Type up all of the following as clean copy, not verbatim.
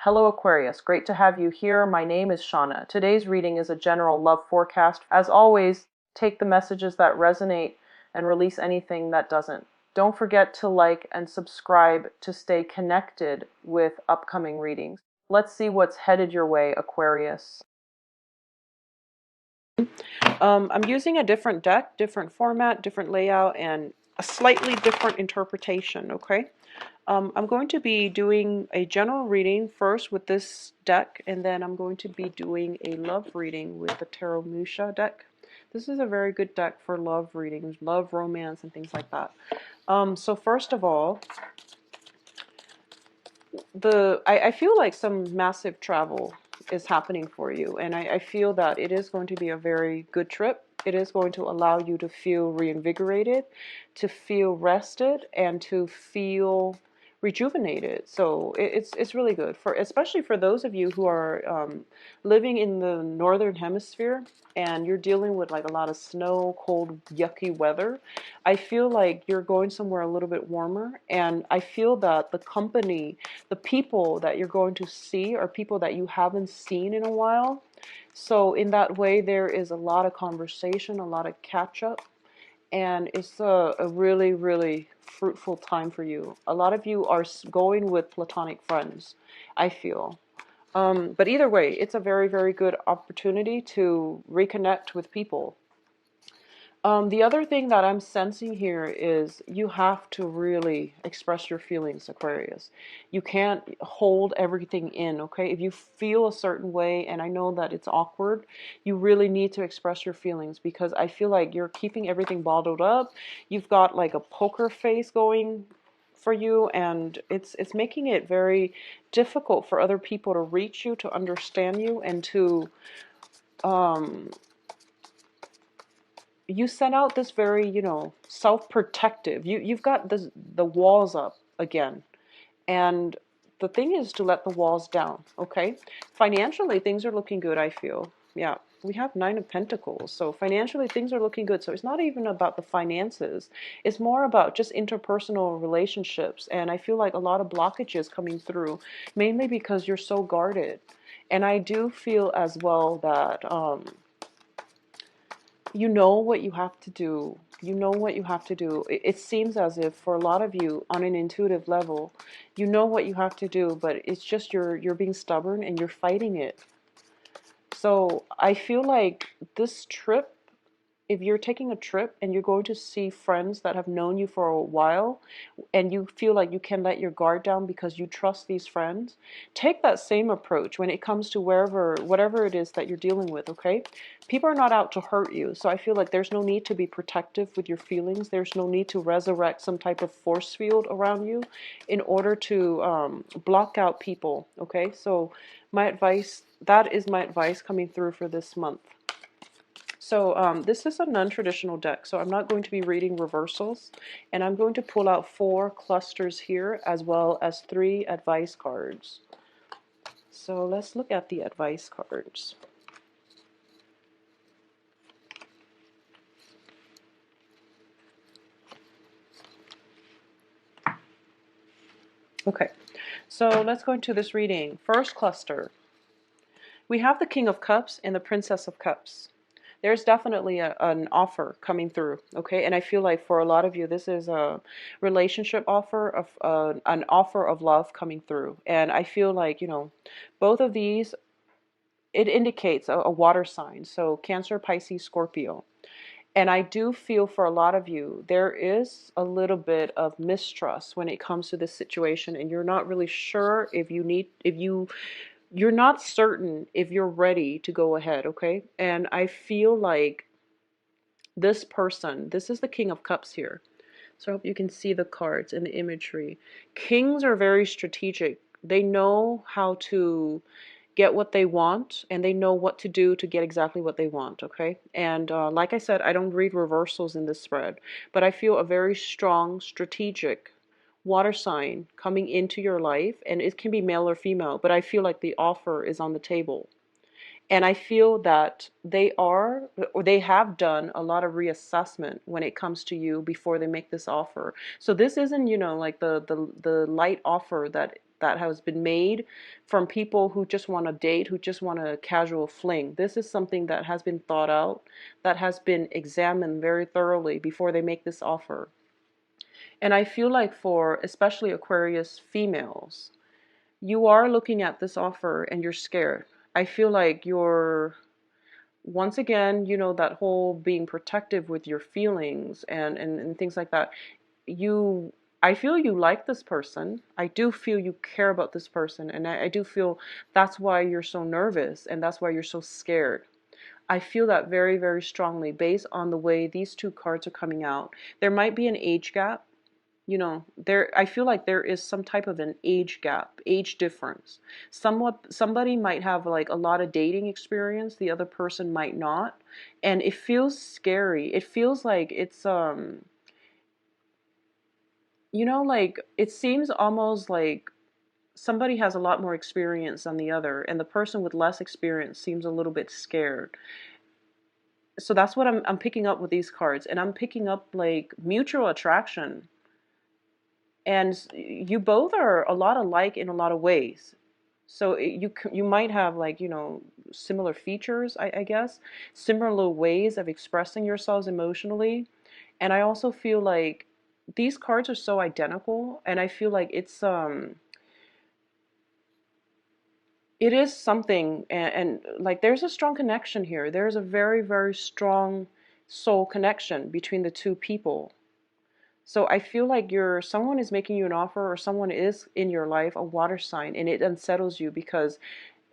Hello Aquarius, great to have you here. My name is Shauna. Today's reading is a general love forecast. As always, take the messages that resonate and release anything that doesn't. Don't forget to like and subscribe to stay connected with upcoming readings. Let's see what's headed your way, Aquarius. I'm using a different deck, different format, different layout, and a slightly different interpretation, okay? I'm going to be doing a general reading first with this deck, and then I'm going to be doing a love reading with the Tarot Musha deck. This is a very good deck for love readings, love, romance, and things like that. So first of all, I feel like some massive travel is happening for you, and I feel that it is going to be a very good trip. It is going to allow you to feel reinvigorated, to feel rested, and to feel rejuvenated. So it's really good for, especially for those of you who are living in the northern hemisphere and you're dealing with like a lot of snow, cold, yucky weather. I feel like you're going somewhere a little bit warmer, and I feel that the company, the people that you're going to see are people that you haven't seen in a while. So in that way, there is a lot of conversation, a lot of catch up, and it's a really, really fruitful time for you. A lot of you are going with platonic friends, I feel. But either way, it's a very, very good opportunity to reconnect with people. The other thing that I'm sensing here is you have to really express your feelings, Aquarius. You can't hold everything in, okay? If you feel a certain way, and I know that it's awkward, you really need to express your feelings, because I feel like you're keeping everything bottled up. You've got like a poker face going for you, and it's making it very difficult for other people to reach you, to understand you, and to um you sent out this very, self-protective. You've got the walls up again. And the thing is to let the walls down, okay? Financially, things are looking good, I feel. Yeah, we have Nine of Pentacles. So financially, things are looking good. So it's not even about the finances. It's more about just interpersonal relationships. And I feel like a lot of blockages coming through, mainly because you're so guarded. And I do feel as well that you know what you have to do. You know what you have to do. It seems as if for a lot of you on an intuitive level, you know what you have to do, but it's just you're being stubborn and you're fighting it. So I feel like this trip, if you're taking a trip and you're going to see friends that have known you for a while, and you feel like you can let your guard down because you trust these friends, take that same approach when it comes to whatever it is that you're dealing with, okay? People are not out to hurt you, so I feel like there's no need to be protective with your feelings. There's no need to resurrect some type of force field around you in order to block out people, okay? So my advice, that is my advice coming through for this month. So this is a non-traditional deck, so I'm not going to be reading reversals, and I'm going to pull out 4 clusters here as well as 3 advice cards. So let's look at the advice cards. Okay, so let's go into this reading. First cluster, we have the King of Cups and the Princess of Cups. There's definitely an offer coming through, okay? And I feel like for a lot of you, this is a relationship offer, of an offer of love coming through. And I feel like, both of these, it indicates a water sign. So Cancer, Pisces, Scorpio. And I do feel for a lot of you, there is a little bit of mistrust when it comes to this situation, and you're not really sure if you're not certain if you're ready to go ahead, okay? And I feel like this person, this is the King of Cups here. So I hope you can see the cards and the imagery. Kings are very strategic. They know how to get what they want, and they know what to do to get exactly what they want, okay? And like I said, I don't read reversals in this spread, but I feel a very strong, strategic water sign coming into your life, and it can be male or female, but I feel like the offer is on the table. And I feel that they have done a lot of reassessment when it comes to you before they make this offer. So this isn't, like the light offer that that has been made from people who just want to date, who just want a casual fling. This is something that has been thought out, that has been examined very thoroughly before they make this offer. And I feel like for especially Aquarius females, you are looking at this offer and you're scared. I feel like you're, once again, you know, that whole being protective with your feelings and things like that. You, I feel you like this person. I do feel you care about this person. And I do feel that's why you're so nervous and that's why you're so scared. I feel that very, very strongly based on the way these two cards are coming out. There might be an age gap. You know, there, I feel like there is some type of an age gap, age difference. Somebody might have like a lot of dating experience, the other person might not, and it feels scary. It feels like it's you know, like it seems almost like somebody has a lot more experience than the other, and the person with less experience seems a little bit scared. So that's what I'm picking up with these cards, and I'm picking up like mutual attraction. And you both are a lot alike in a lot of ways. So you might have, like, you know, similar features, I guess, similar ways of expressing yourselves emotionally. And I also feel like these cards are so identical, and I feel like it is something, and like there's a strong connection here. There's a very, very strong soul connection between the two people. So I feel like someone is making you an offer, or someone is in your life, a water sign, and it unsettles you because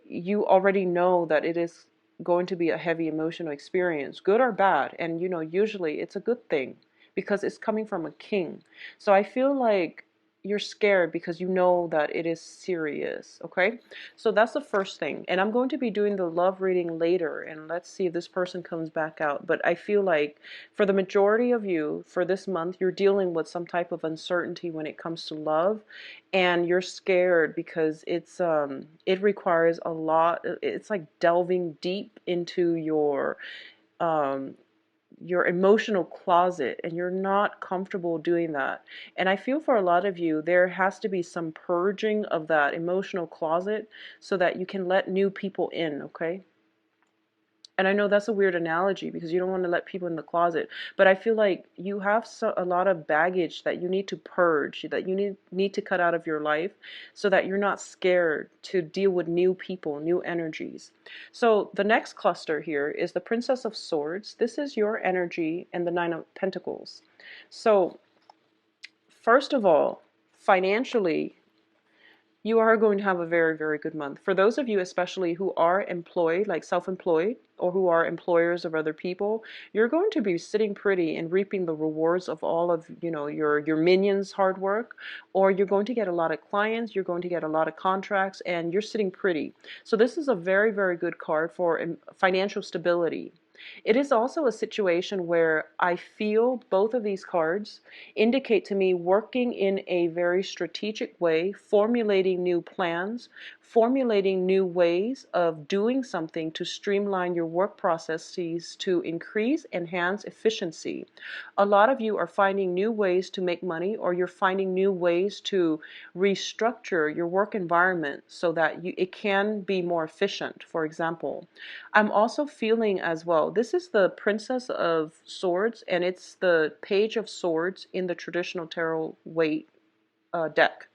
you already know that it is going to be a heavy emotional experience, good or bad. And you know, usually it's a good thing because it's coming from a king. So I feel like you're scared because you know that it is serious. Okay, so that's the first thing. And I'm going to be doing the love reading later, and let's see if this person comes back out. But I feel like for the majority of you for this month, you're dealing with some type of uncertainty when it comes to love, and you're scared because it requires a lot. It's like delving deep into um your emotional closet, and you're not comfortable doing that. And I feel for a lot of you there has to be some purging of that emotional closet so that you can let new people in. Okay, and I know that's a weird analogy because you don't want to let people in the closet, but I feel like you have a lot of baggage that you need to purge, that you need to cut out of your life so that you're not scared to deal with new people, new energies. So the next cluster here is the Princess of Swords. This is your energy, and the Nine of Pentacles. So first of all, financially, you are going to have a very, very good month. For those of you especially who are employed, like self-employed, or who are employers of other people, you're going to be sitting pretty and reaping the rewards of all of, you know, your minions' hard work. Or you're going to get a lot of clients, you're going to get a lot of contracts, and you're sitting pretty. So this is a very, very good card for financial stability. It is also a situation where I feel both of these cards indicate to me working in a very strategic way, formulating new plans, formulating new ways of doing something to streamline your work processes to increase, enhance efficiency. A lot of you are finding new ways to make money, or you're finding new ways to restructure your work environment so that it can be more efficient, for example. I'm also feeling as well, this is the Princess of Swords, and it's the Page of Swords in the traditional tarot weight deck.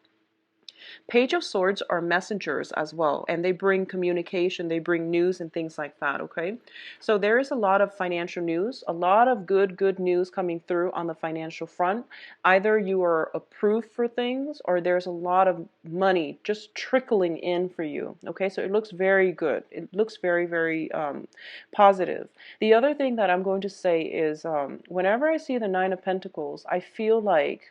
Page of Swords are messengers as well, and they bring communication, they bring news and things like that, okay? So there is a lot of financial news, a lot of good news coming through on the financial front. Either you are approved for things, or there's a lot of money just trickling in for you, okay? So it looks very good. It looks very, very positive. The other thing that I'm going to say is whenever I see the Nine of Pentacles, I feel like,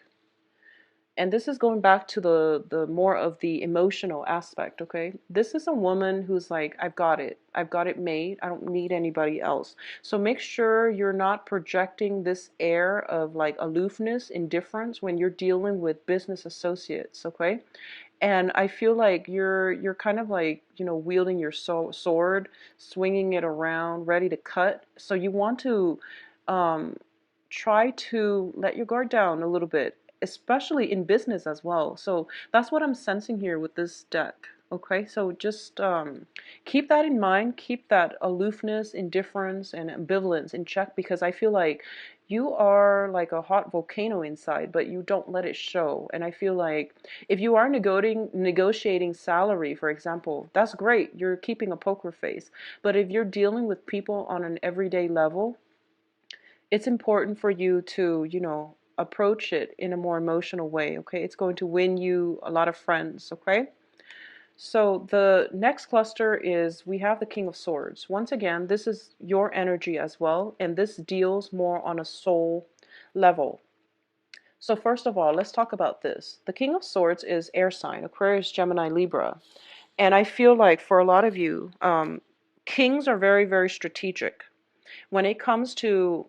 and this is going back to the more of the emotional aspect, okay? This is a woman who's like, I've got it. I've got it made. I don't need anybody else. So make sure you're not projecting this air of like aloofness, indifference when you're dealing with business associates, okay? And I feel like you're kind of like, you know, wielding your sword, swinging it around, ready to cut. So you want to um, try to let your guard down a little bit especially in business as well. So that's what I'm sensing here with this deck. Okay, so just keep that in mind. Keep that aloofness, indifference, and ambivalence in check, because I feel like you are like a hot volcano inside, but you don't let it show. And I feel like if you are negotiating salary, for example, that's great. You're keeping a poker face. But if you're dealing with people on an everyday level, it's important for you to, approach it in a more emotional way, okay? It's going to win you a lot of friends, okay? So the next cluster is we have the King of Swords. Once again, this is your energy as well, and this deals more on a soul level. So first of all, let's talk about this. The King of Swords is air sign, Aquarius, Gemini, Libra. And I feel like for a lot of you, kings are very, very strategic. When it comes to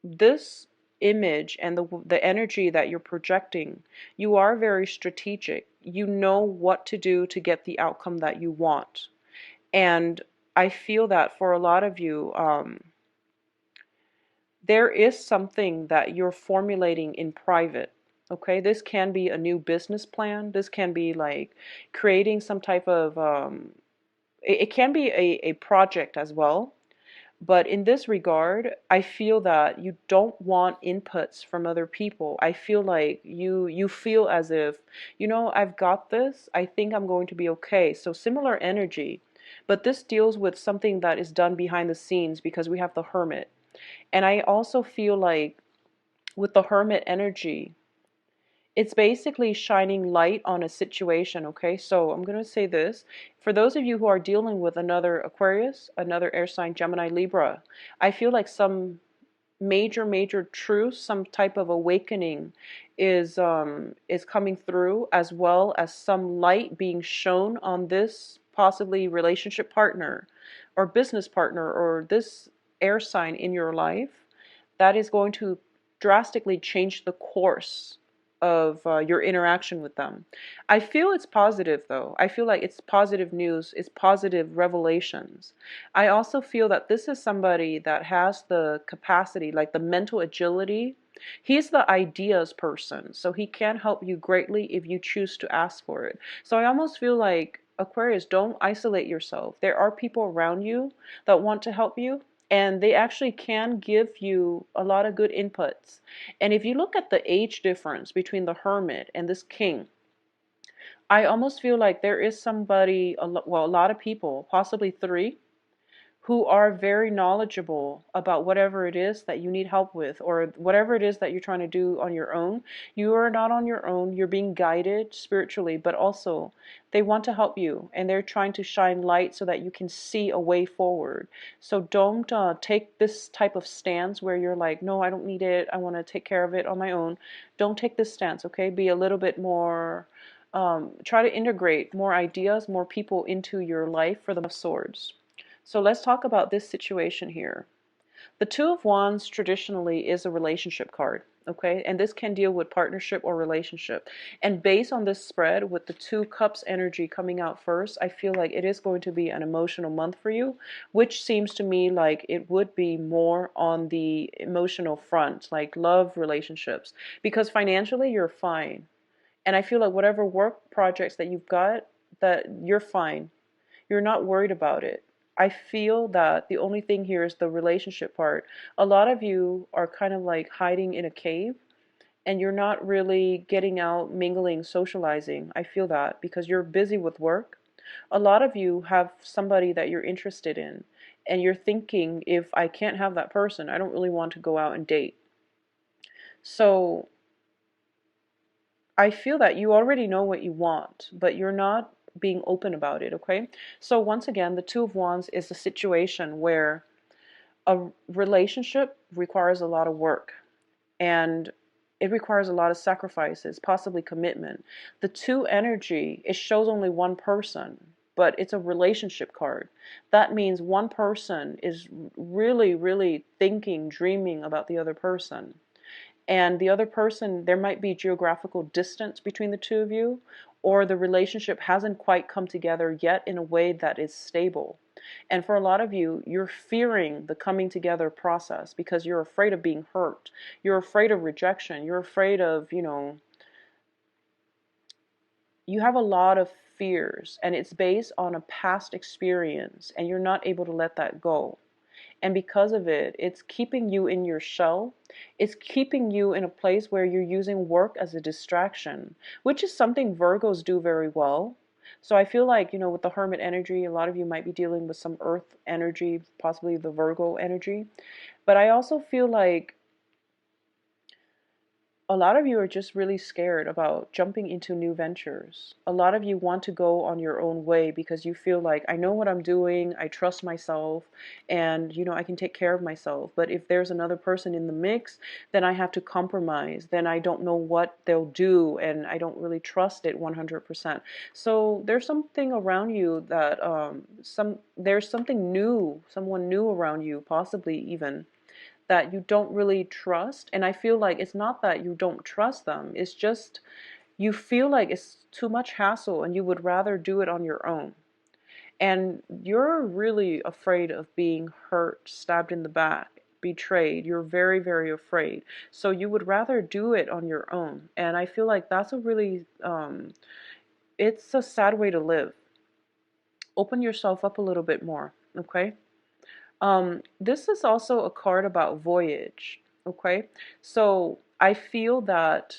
this image and the energy that you're projecting, you are very strategic. You know what to do to get the outcome that you want. And I feel that for a lot of you, there is something that you're formulating in private. Okay, this can be a new business plan. This can be like creating some type of, it can be a project as well. But in this regard, I feel that you don't want inputs from other people. I feel like you feel as if, I've got this. I think I'm going to be okay. So similar energy, but this deals with something that is done behind the scenes because we have the Hermit. And I also feel like with the Hermit energy, it's basically shining light on a situation, okay? So I'm going to say this. For those of you who are dealing with another Aquarius, another air sign, Gemini, Libra, I feel like some major truth, some type of awakening is coming through, as well as some light being shown on this possibly relationship partner or business partner or this air sign in your life that is going to drastically change the course of your interaction with them. I feel it's positive though. I feel like it's positive news, it's positive revelations. I also feel that this is somebody that has the capacity, like the mental agility. He's the ideas person, so he can help you greatly if you choose to ask for it. So I almost feel like, Aquarius, don't isolate yourself. There are people around you that want to help you, and they actually can give you a lot of good inputs. And if you look at the age difference between the Hermit and this King, I almost feel like there is somebody, well, a lot of people, possibly three, who are very knowledgeable about whatever it is that you need help with, or whatever it is that you're trying to do on your own. You are not on your own. You're being guided spiritually, but also they want to help you, and they're trying to shine light so that you can see a way forward. So don't take this type of stance where you're like, no, I don't need it. I want to take care of it on my own. Don't take this stance, okay? Be a little bit more, try to integrate more ideas, more people into your life for the Swords. So let's talk about this situation here. The Two of Wands traditionally is a relationship card, okay? And this can deal with partnership or relationship. And based on this spread with the Two Cups energy coming out first, I feel like it is going to be an emotional month for you, which seems to me like it would be more on the emotional front, like love relationships, because financially you're fine. And I feel like whatever work projects that you've got, that you're fine. You're not worried about it. I feel that the only thing here is the relationship part. A lot of you are kind of like hiding in a cave, and you're not really getting out, mingling, socializing. I feel that because you're busy with work. A lot of you have somebody that you're interested in, and you're thinking, if I can't have that person, I don't really want to go out and date. So I feel that you already know what you want, but you're not being open about it, okay? So once again, the Two of Wands is a situation where a relationship requires a lot of work, and it requires a lot of sacrifices, possibly commitment. The two energy, it shows only one person, but it's a relationship card. That means one person is really thinking, dreaming about the other person. And the other person, there might be geographical distance between the two of you, or the relationship hasn't quite come together yet in a way that is stable. And for a lot of you, you're fearing the coming together process because you're afraid of being hurt. You're afraid of rejection. You're afraid of, you have a lot of fears, and it's based on a past experience, and you're not able to let that go. And because of it, it's keeping you in your shell. It's keeping you in a place where you're using work as a distraction, which is something Virgos do very well. So I feel like, with the Hermit energy, a lot of you might be dealing with some earth energy, possibly the Virgo energy. But I also feel like a lot of you are just really scared about jumping into new ventures. A lot of you want to go on your own way because you feel like, I know what I'm doing, I trust myself, and I can take care of myself. But if there's another person in the mix, then I have to compromise. Then I don't know what they'll do, and I don't really trust it 100%. So there's something around you that there's something new, someone new around you, possibly even, that you don't really trust. And I feel like it's not that you don't trust them, it's just you feel like it's too much hassle and you would rather do it on your own. And you're really afraid of being hurt, stabbed in the back, betrayed. You're very, very afraid. So you would rather do it on your own. And I feel like that's a really, it's a sad way to live. Open yourself up a little bit more, okay? This is also a card about voyage, okay? So I feel that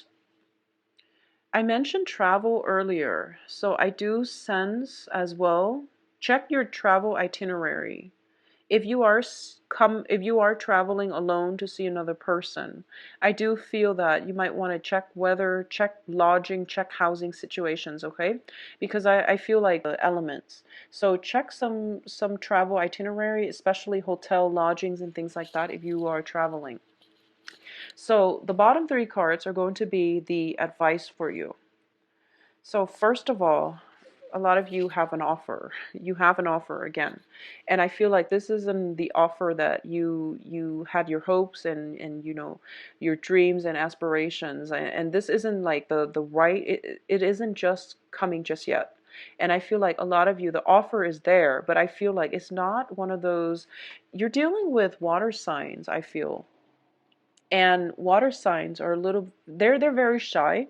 I mentioned travel earlier, so I do sense as well, check your travel itinerary. If you are if you are traveling alone to see another person, I do feel that you might want to check weather, check lodging, check housing situations, okay? Because I feel like elements. So check some travel itinerary, especially hotel lodgings and things like that if you are traveling. So the bottom three cards are going to be the advice for you. So first of all, a lot of you have an offer. You have an offer again. And I feel like this isn't the offer that you had your hopes and your dreams and aspirations. And this isn't like the right, it isn't just coming just yet. And I feel like a lot of you, the offer is there, but I feel like it's not one of those, you're dealing with water signs, I feel. And water signs are a little, they're very shy.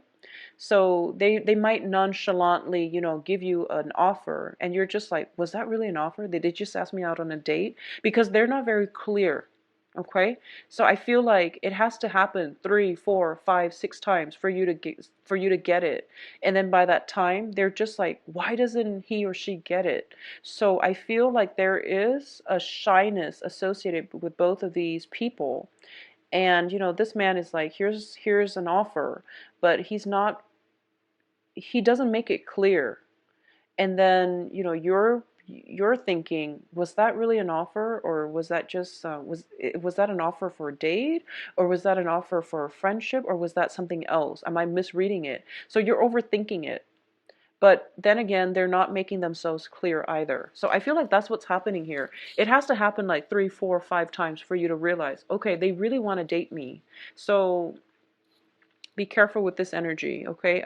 So they might nonchalantly, give you an offer, and you're just like, was that really an offer? Did they just ask me out on a date? Because they're not very clear. Okay, so I feel like it has to happen 3, 4, 5, 6 times for you to get it, and then by that time they're just like, why doesn't he or she get it? So I feel like there is a shyness associated with both of these people. And this man is like, here's an offer, but he doesn't make it clear. And then you're thinking, was that really an offer, or was that just was that an offer for a date, or was that an offer for a friendship, or was that something else? Am I misreading it? So you're overthinking it. But then again, they're not making themselves clear either. So I feel like that's what's happening here. It has to happen like 3, 4, 5 times for you to realize, okay, they really want to date me. So be careful with this energy, okay?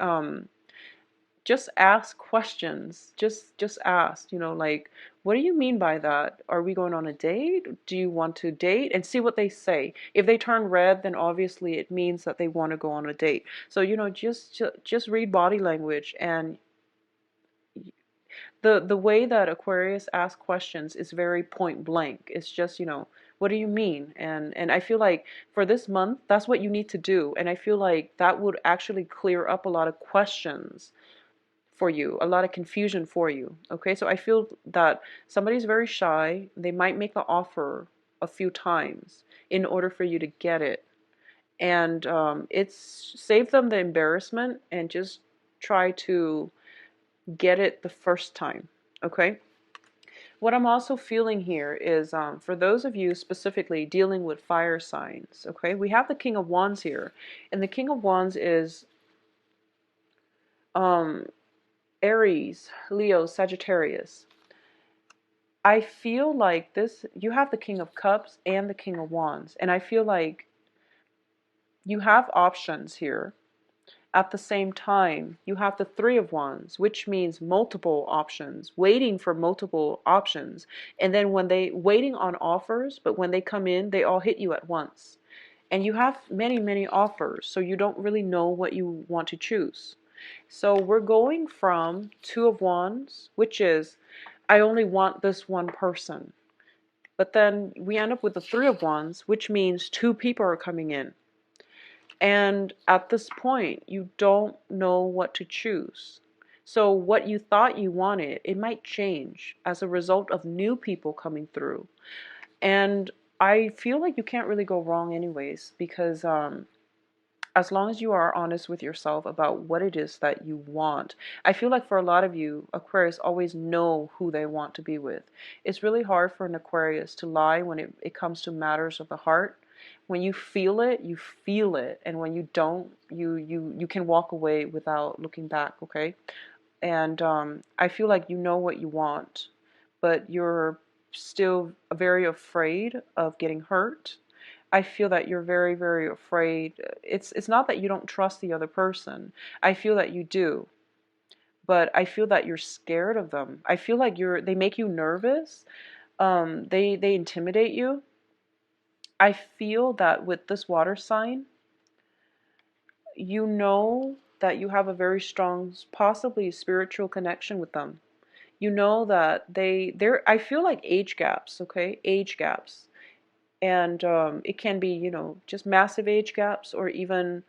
Just ask questions. Just ask, like, what do you mean by that? Are we going on a date? Do you want to date? And see what they say. If they turn red, then obviously it means that they want to go on a date. So just read body language. And the way that Aquarius asks questions is very point blank. It's just, what do you mean? And I feel like for this month, that's what you need to do. And I feel like that would actually clear up a lot of questions for you, a lot of confusion for you. Okay, so I feel that somebody's very shy. They might make the offer a few times in order for you to get it. And it's save them the embarrassment and just try to get it the first time. Okay. What I'm also feeling here is for those of you specifically dealing with fire signs, okay, we have the King of Wands here, and the King of Wands is um, Aries, Leo, Sagittarius. I feel like this, you have the King of Cups and the King of Wands, and I feel like you have options here. At the same time, you have the Three of Wands, which means multiple options, waiting for multiple options. And then when they waiting on offers, but when they come in, they all hit you at once. And you have many, many offers, so you don't really know what you want to choose. So we're going from Two of Wands, which is, I only want this one person. But then we end up with the Three of Wands, which means two people are coming in. And at this point, you don't know what to choose. So what you thought you wanted, it might change as a result of new people coming through. And I feel like you can't really go wrong anyways, because as long as you are honest with yourself about what it is that you want. I feel like for a lot of you, Aquarius always know who they want to be with. It's really hard for an Aquarius to lie when it comes to matters of the heart. When you feel it, you feel it. And when you don't, you can walk away without looking back, okay? And I feel like you know what you want, but you're still very afraid of getting hurt. I feel that you're very, very afraid. It's not that you don't trust the other person. I feel that you do, but I feel that you're scared of them. I feel like they make you nervous. They intimidate you. I feel that with this water sign, you know that you have a very strong, possibly spiritual connection with them. You know that I feel like age gaps, okay? Age gaps. And it can be, just massive age gaps, or even,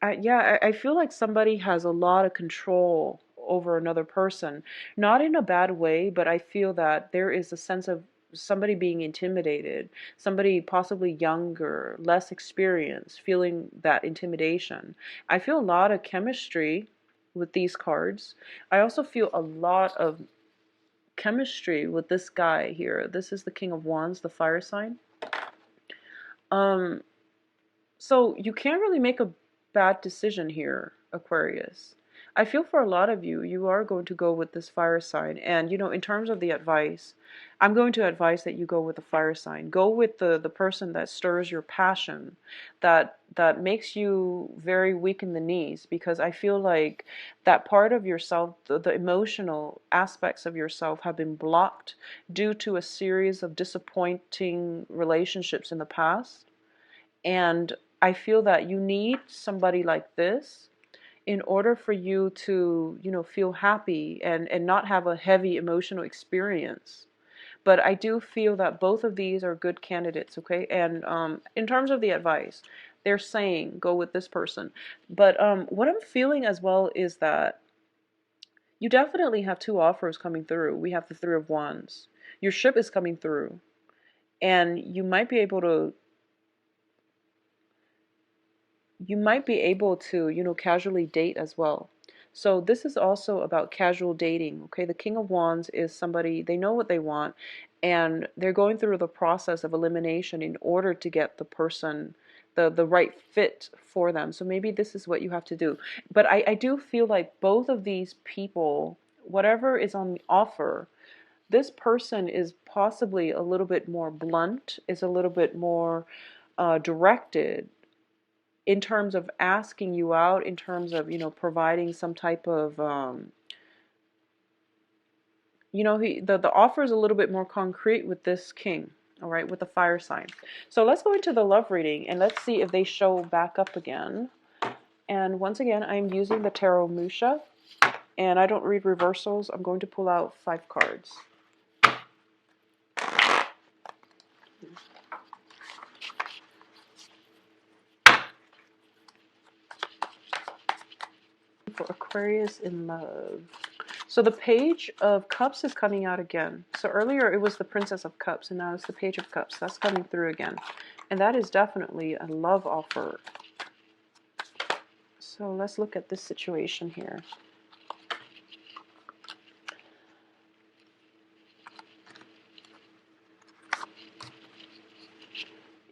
I feel like somebody has a lot of control over another person. Not in a bad way, but I feel that there is a sense of somebody being intimidated, somebody possibly younger, less experienced, feeling that intimidation. I feel a lot of chemistry with these cards. I also feel a lot of chemistry with this guy here. This is the King of Wands, the fire sign. So you can't really make a bad decision here, Aquarius. I feel for a lot of you, you are going to go with this fire sign. And, in terms of the advice, I'm going to advise that you go with the fire sign. Go with the person that stirs your passion, that makes you very weak in the knees, because I feel like that part of yourself, the emotional aspects of yourself have been blocked due to a series of disappointing relationships in the past. And I feel that you need somebody like this in order for you to, feel happy and not have a heavy emotional experience. But I do feel that both of these are good candidates, okay? And in terms of the advice, they're saying go with this person. But what I'm feeling as well is that you definitely have two offers coming through. We have the Three of Wands. Your ship is coming through. And you might be able to, casually date as well. So this is also about casual dating, okay? The King of Wands is somebody, they know what they want, and they're going through the process of elimination in order to get the person, the right fit for them. So maybe this is what you have to do. But I do feel like both of these people, whatever is on the offer, this person is possibly a little bit more blunt, is a little bit more directed in terms of asking you out, in terms of, providing some type of, the offer is a little bit more concrete with this king, all right, with the fire sign. So let's go into the love reading and let's see if they show back up again. And once again, I'm using the Tarot Musha, and I don't read reversals. I'm going to pull out 5 cards. For Aquarius in love. So the Page of Cups is coming out again. So earlier it was the Princess of Cups, and now it's the Page of Cups. That's coming through again. And that is definitely a love offer. So let's look at this situation here.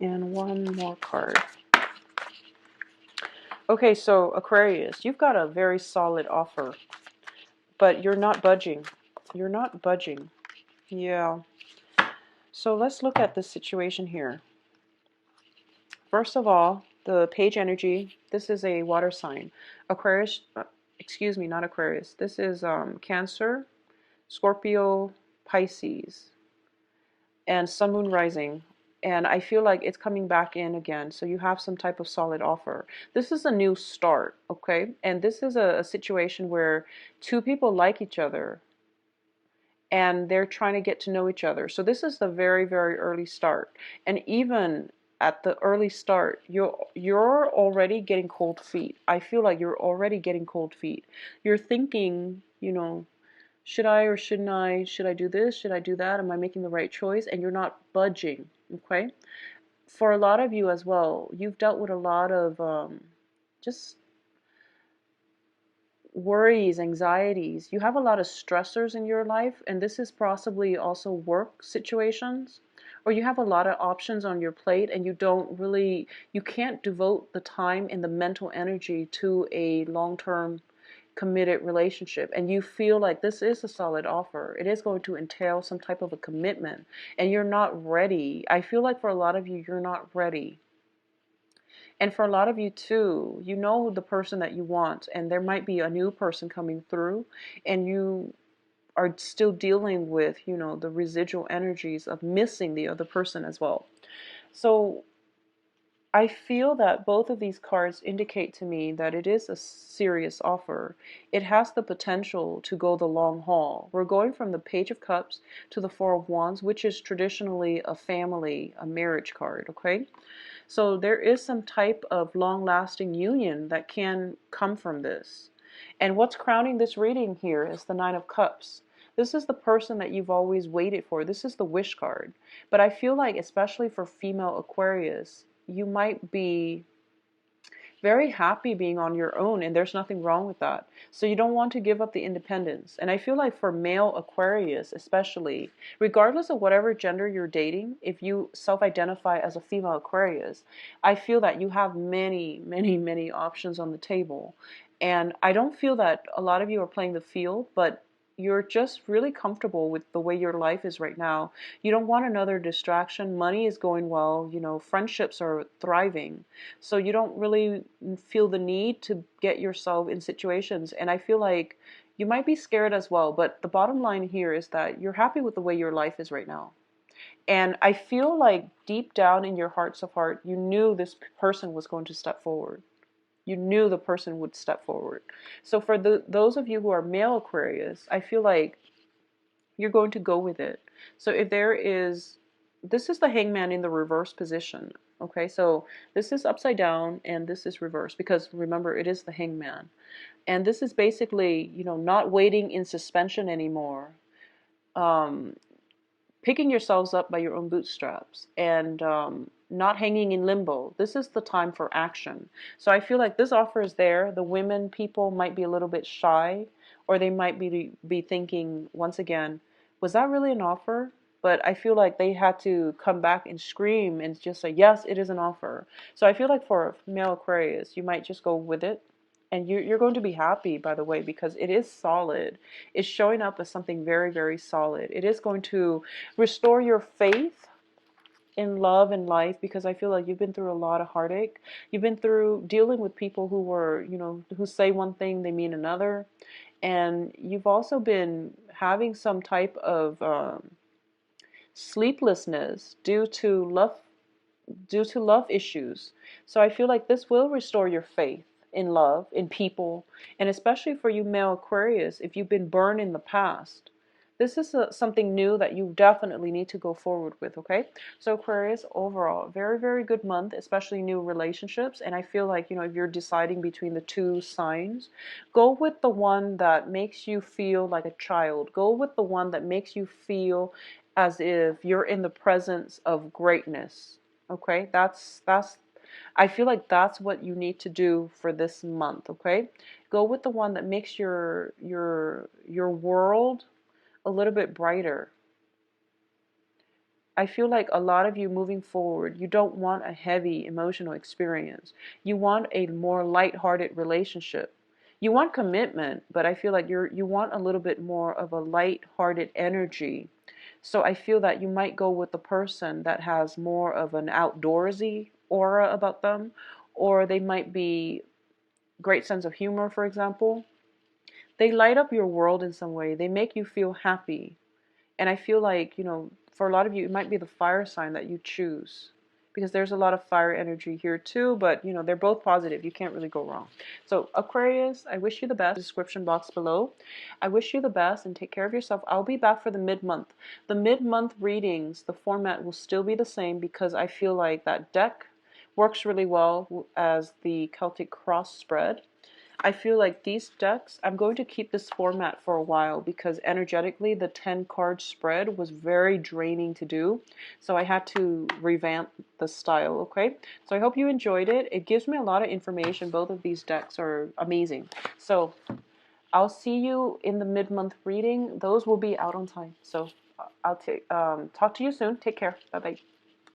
And one more card. Okay, so Aquarius, you've got a very solid offer, but you're not budging. You're not budging. Yeah. So let's look at this situation here. First of all, the page energy. This is a water sign. Aquarius, excuse me, not Aquarius. This is Cancer, Scorpio, Pisces, and Sun, Moon, Rising. And I feel like it's coming back in again. So you have some type of solid offer. This is a new start, okay? And this is a situation where two people like each other and they're trying to get to know each other. So this is the very, very early start. And even at the early start, you're already getting cold feet. I feel like you're already getting cold feet. You're thinking, should I or shouldn't I? Should I do this? Should I do that? Am I making the right choice? And you're not budging, okay? For a lot of you as well, you've dealt with a lot of just worries, anxieties. You have a lot of stressors in your life, and this is possibly also work situations, or you have a lot of options on your plate and you can't devote the time and the mental energy to a long-term committed relationship, and you feel like this is a solid offer. It is going to entail some type of a commitment, and you're not ready. I feel like for a lot of you, you're not ready. And for a lot of you too, you know the person that you want, and there might be a new person coming through, and you are still dealing with, the residual energies of missing the other person as well. So I feel that both of these cards indicate to me that it is a serious offer. It has the potential to go the long haul. We're going from the Page of Cups to the Four of Wands, which is traditionally a marriage card, okay? So there is some type of long-lasting union that can come from this. And what's crowning this reading here is the Nine of Cups. This is the person that you've always waited for. This is the wish card. But I feel like, especially for female Aquarius, you might be very happy being on your own, and there's nothing wrong with that. So you don't want to give up the independence. And I feel like for male Aquarius especially, regardless of whatever gender you're dating, if you self-identify as a female Aquarius, I feel that you have many, many, many options on the table. And I don't feel that a lot of you are playing the field, but you're just really comfortable with the way your life is right now. You don't want another distraction. Money is going well, friendships are thriving. So you don't really feel the need to get yourself in situations. And I feel like you might be scared as well. But the bottom line here is that you're happy with the way your life is right now. And I feel like deep down in your hearts of heart, you knew this person was going to step forward. You knew the person would step forward. So for those of you who are male Aquarius, I feel like you're going to go with it. So if this is the Hangman in the reverse position. Okay, so this is upside down and this is reverse, because remember, it is the Hangman. And this is basically, not waiting in suspension anymore. Picking yourselves up by your own bootstraps, and not hanging in limbo. This is the time for action. So I feel like this offer is there. The people might be a little bit shy, or they might be thinking, once again, was that really an offer? But I feel like they had to come back and scream and just say, yes, it is an offer. So I feel like for male Aquarius, you might just go with it. And you're going to be happy, by the way, because it is solid. It's showing up as something very, very solid. It is going to restore your faith in love and life, because I feel like you've been through a lot of heartache. You've been through dealing with people who were, who say one thing, they mean another. And you've also been having some type of sleeplessness due to love issues. So I feel like this will restore your faith in love, in people, and especially for you male Aquarius, if you've been burned in the past. This is something new that you definitely need to go forward with, okay? So Aquarius, overall, very, very good month, especially new relationships. And I feel like, if you're deciding between the two signs, go with the one that makes you feel like a child. Go with the one that makes you feel as if you're in the presence of greatness. Okay, I feel like that's what you need to do for this month, okay? Go with the one that makes your world a little bit brighter. I feel like a lot of you moving forward, you don't want a heavy emotional experience. You want a more lighthearted relationship. You want commitment, but I feel like you want a little bit more of a lighthearted energy. So I feel that you might go with the person that has more of an outdoorsy aura about them, or they might be great sense of humor, for example. They light up your world in some way. They make you feel happy. And I feel like, for a lot of you, it might be the fire sign that you choose, because there's a lot of fire energy here too, but they're both positive. You can't really go wrong. So Aquarius, I wish you the best. Description box below. I wish you the best and take care of yourself. I'll be back for the mid-month. The mid-month readings, the format will still be the same, because I feel like that deck works really well as the Celtic cross spread. I feel like these decks, I'm going to keep this format for a while, because energetically the 10 card spread was very draining to do. So I had to revamp the style, okay? So I hope you enjoyed it. It gives me a lot of information. Both of these decks are amazing. So I'll see you in the mid-month reading. Those will be out on time. So I'll talk to you soon. Take care. Bye-bye.